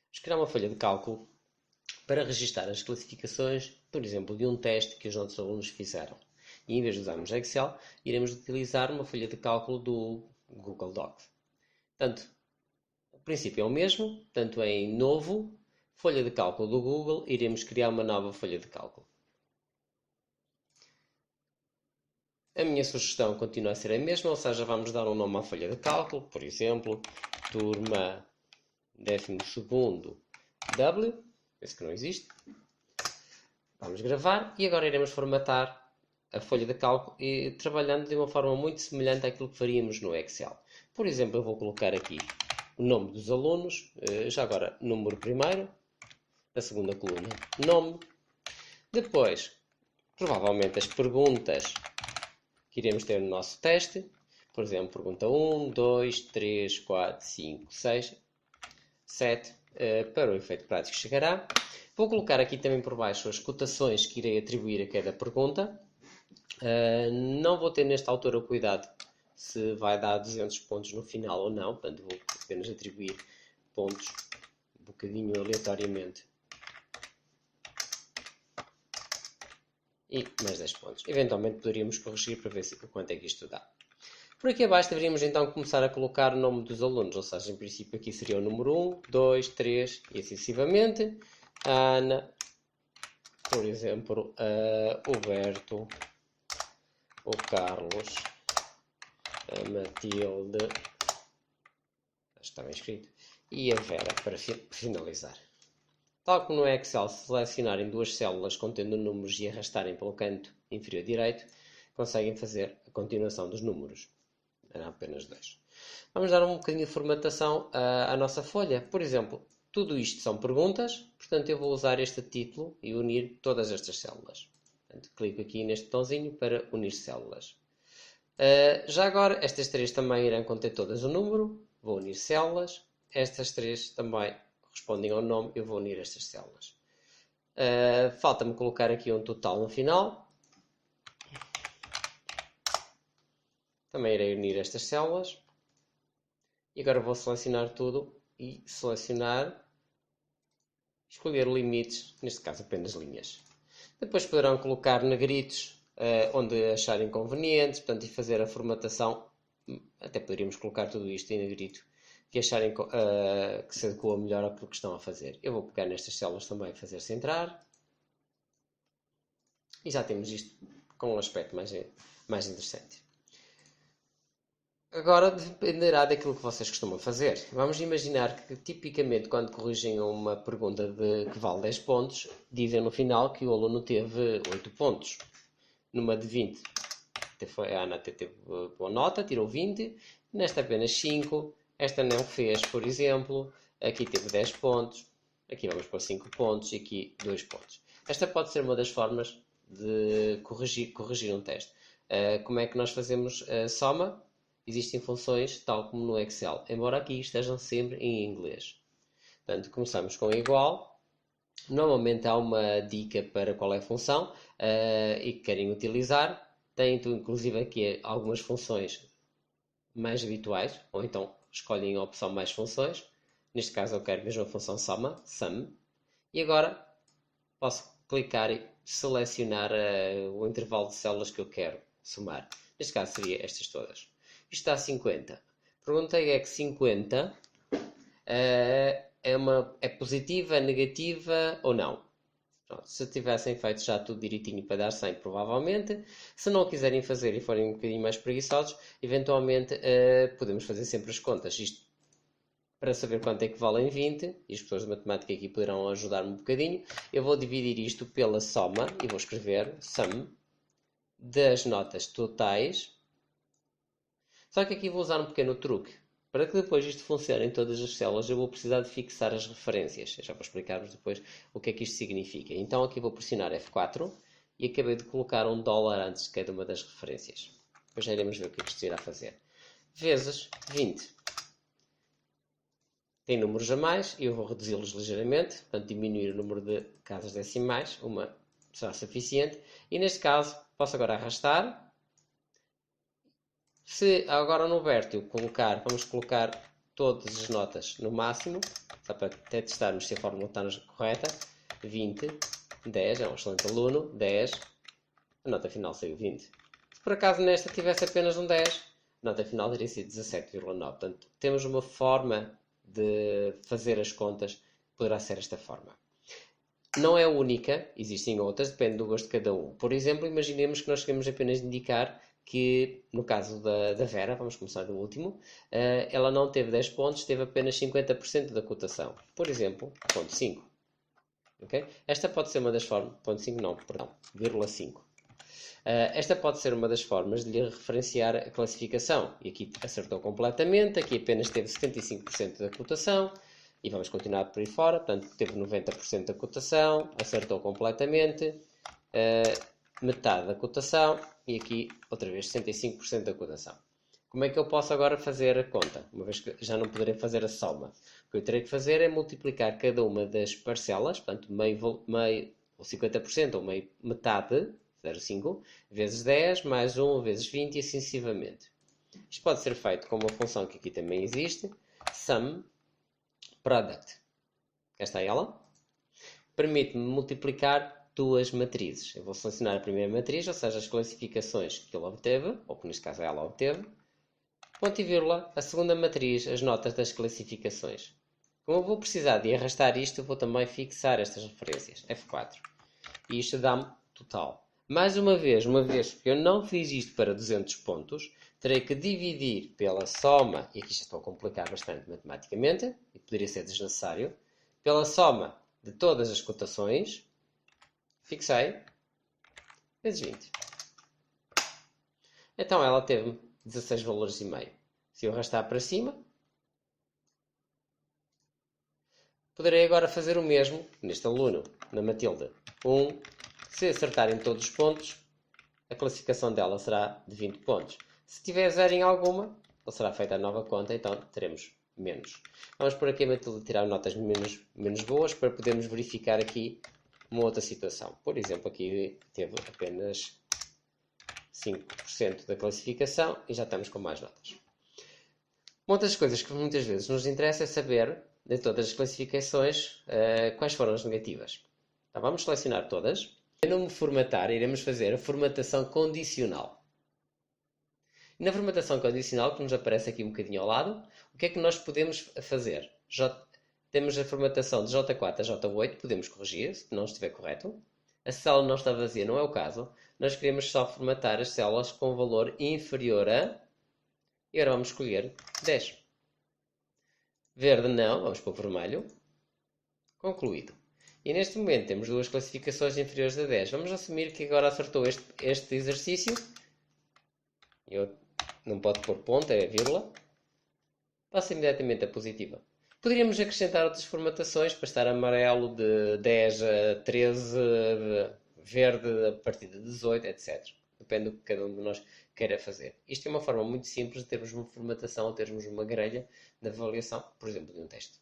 Vamos criar uma folha de cálculo para registar as classificações, por exemplo, de um teste que os nossos alunos fizeram. E em vez de usarmos Excel, iremos utilizar uma folha de cálculo do Google Docs. Portanto, o princípio é o mesmo, tanto em novo, folha de cálculo do Google, iremos criar uma nova folha de cálculo. A minha sugestão continua a ser a mesma, ou seja, vamos dar um nome à folha de cálculo, por exemplo, turma 12º W, esse que não existe. Vamos gravar e agora iremos formatar a folha de cálculo e trabalhando de uma forma muito semelhante àquilo que faríamos no Excel. Por exemplo, eu vou colocar aqui o nome dos alunos, já agora número primeiro, na segunda coluna nome, depois provavelmente as perguntas que iremos ter no nosso teste, por exemplo, pergunta 1, 2, 3, 4, 5, 6, 7, para o efeito prático chegará. Vou colocar aqui também por baixo as cotações que irei atribuir a cada pergunta. Não vou ter nesta altura o cuidado se vai dar 200 pontos no final ou não, portanto vou apenas atribuir pontos um bocadinho aleatoriamente. E mais 10 pontos. Eventualmente poderíamos corrigir para ver quanto é que isto dá. Por aqui abaixo deveríamos então começar a colocar o nome dos alunos, ou seja, em princípio aqui seria o número 1, 2, 3 e assim sucessivamente. A Ana, por exemplo, o Berto, o Carlos, a Matilde, está bem escrito, e a Vera, para finalizar. Tal como no Excel, se selecionarem duas células contendo números e arrastarem pelo canto inferior direito, conseguem fazer a continuação dos números. Eram apenas 2. Vamos dar um bocadinho de formatação à nossa folha. Por exemplo, tudo isto são perguntas, portanto eu vou usar este título e unir todas estas células. Portanto, clico aqui neste botãozinho para unir células. Já agora, estas três também irão conter todas o número. Vou unir células. Estas três também correspondem ao nome. Eu vou unir estas células. Falta-me colocar aqui um total no final. Também irei unir estas células. E agora vou selecionar tudo e escolher limites, neste caso apenas linhas. Depois poderão colocar negritos onde acharem convenientes, portanto, e fazer a formatação. Até poderíamos colocar tudo isto em negrito, que acharem que se adequa melhor àquilo que estão a fazer. Eu vou pegar nestas células também e fazer centrar. E já temos isto com um aspecto mais interessante. Agora dependerá daquilo que vocês costumam fazer. Vamos imaginar que, tipicamente, quando corrigem uma pergunta que vale 10 pontos, dizem no final que o aluno teve 8 pontos. Numa de 20, a Ana teve boa nota, tirou 20. Nesta apenas 5. Esta não fez, por exemplo. Aqui teve 10 pontos. Aqui vamos para 5 pontos e aqui 2 pontos. Esta pode ser uma das formas de corrigir um teste. Como é que nós fazemos a soma? Existem funções tal como no Excel, embora aqui estejam sempre em inglês. Portanto, começamos com igual. Normalmente há uma dica para qual é a função e que querem utilizar. Tem inclusive aqui algumas funções mais habituais, ou então escolhem a opção mais funções. Neste caso eu quero mesmo a função soma, sum. E agora posso clicar e selecionar o intervalo de células que eu quero somar. Neste caso seria estas todas. Isto está a 50. Perguntei é que 50 é positiva, negativa ou não. Pronto, se tivessem feito já tudo direitinho para dar 100, provavelmente. Se não quiserem fazer e forem um bocadinho mais preguiçosos, eventualmente podemos fazer sempre as contas. Isto para saber quanto é que valem 20, e as pessoas de matemática aqui poderão ajudar-me um bocadinho. Eu vou dividir isto pela soma e vou escrever sum das notas totais. Só que aqui vou usar um pequeno truque. Para que depois isto funcione em todas as células, eu vou precisar de fixar as referências. Eu já vou explicar-vos depois o que é que isto significa. Então aqui vou pressionar F4 e acabei de colocar $1 antes de cada uma das referências. Depois já iremos ver o que é que isto irá fazer. Vezes 20. Tem números a mais e eu vou reduzi-los ligeiramente. Portanto, diminuir o número de casas decimais. Uma será suficiente. E neste caso, posso agora arrastar. Se agora no vértice vamos colocar todas as notas no máximo, só para até testarmos se a fórmula está correta. 20, 10, é um excelente aluno, 10, a nota final saiu 20. Se por acaso nesta tivesse apenas um 10, a nota final teria sido 17,9. Portanto, temos uma forma de fazer as contas, poderá ser esta forma. Não é única, existem outras, depende do gosto de cada um. Por exemplo, imaginemos que nós queremos apenas indicar que, no caso da Vera, vamos começar do último, ela não teve 10 pontos, teve apenas 50% da cotação. Por exemplo, ponto 5. Okay? Esta pode ser uma das formas, ponto 5 não, perdão, vírgula 5. Esta pode ser uma das formas de lhe referenciar a classificação. E aqui acertou completamente, aqui apenas teve 75% da cotação, e vamos continuar por aí fora, portanto teve 90% da cotação, acertou completamente, metade da cotação, e aqui outra vez 65% da cotação. Como é que eu posso agora fazer a conta? Uma vez que já não poderei fazer a soma. O que eu terei que fazer é multiplicar cada uma das parcelas, portanto meio ou 50% ou meio, metade, 0,5, vezes 10, mais 1 vezes 20 e assim sucessivamente. Isto pode ser feito com uma função que aqui também existe, sum product. Cá está ela. Permite-me multiplicar duas matrizes. Eu vou selecionar a primeira matriz, ou seja, as classificações que ele obteve, ou que neste caso ela obteve, ponto e vírgula, a segunda matriz, as notas das classificações. Como eu vou precisar de arrastar isto, vou também fixar estas referências, F4. E isto dá-me total. Mais uma vez que eu não fiz isto para 200 pontos, terei que dividir pela soma, e aqui já estou a complicar bastante matematicamente, e poderia ser desnecessário, pela soma de todas as cotações, fixei, vezes 20. Então ela teve 16 valores e meio. Se eu arrastar para cima, poderei agora fazer o mesmo neste aluno, na Matilde. Se acertarem todos os pontos, a classificação dela será de 20 pontos. Se tiver zero em alguma, ela será feita a nova conta, então teremos menos. Vamos por aqui a Matilde tirar notas menos boas para podermos verificar aqui uma outra situação. Por exemplo, aqui teve apenas 5% da classificação e já estamos com mais notas. Uma das coisas que muitas vezes nos interessa é saber, de todas as classificações, quais foram as negativas. Então vamos selecionar todas. Para não formatar, iremos fazer a formatação condicional. E na formatação condicional, que nos aparece aqui um bocadinho ao lado, o que é que nós podemos fazer? Temos a formatação de J4 a J8, podemos corrigir, se não estiver correto. A célula não está vazia, não é o caso. Nós queremos só formatar as células com valor inferior a... E agora vamos escolher 10. Verde não, vamos para o vermelho. Concluído. E neste momento temos duas classificações inferiores a 10. Vamos assumir que agora acertou este exercício. Eu não pode pôr ponto, é vírgula. Passa imediatamente a positiva. Poderíamos acrescentar outras formatações para estar amarelo de 10 a 13, verde a partir de 18, etc. Depende do que cada um de nós queira fazer. Isto é uma forma muito simples de termos uma formatação ou termos uma grelha de avaliação, por exemplo, de um teste.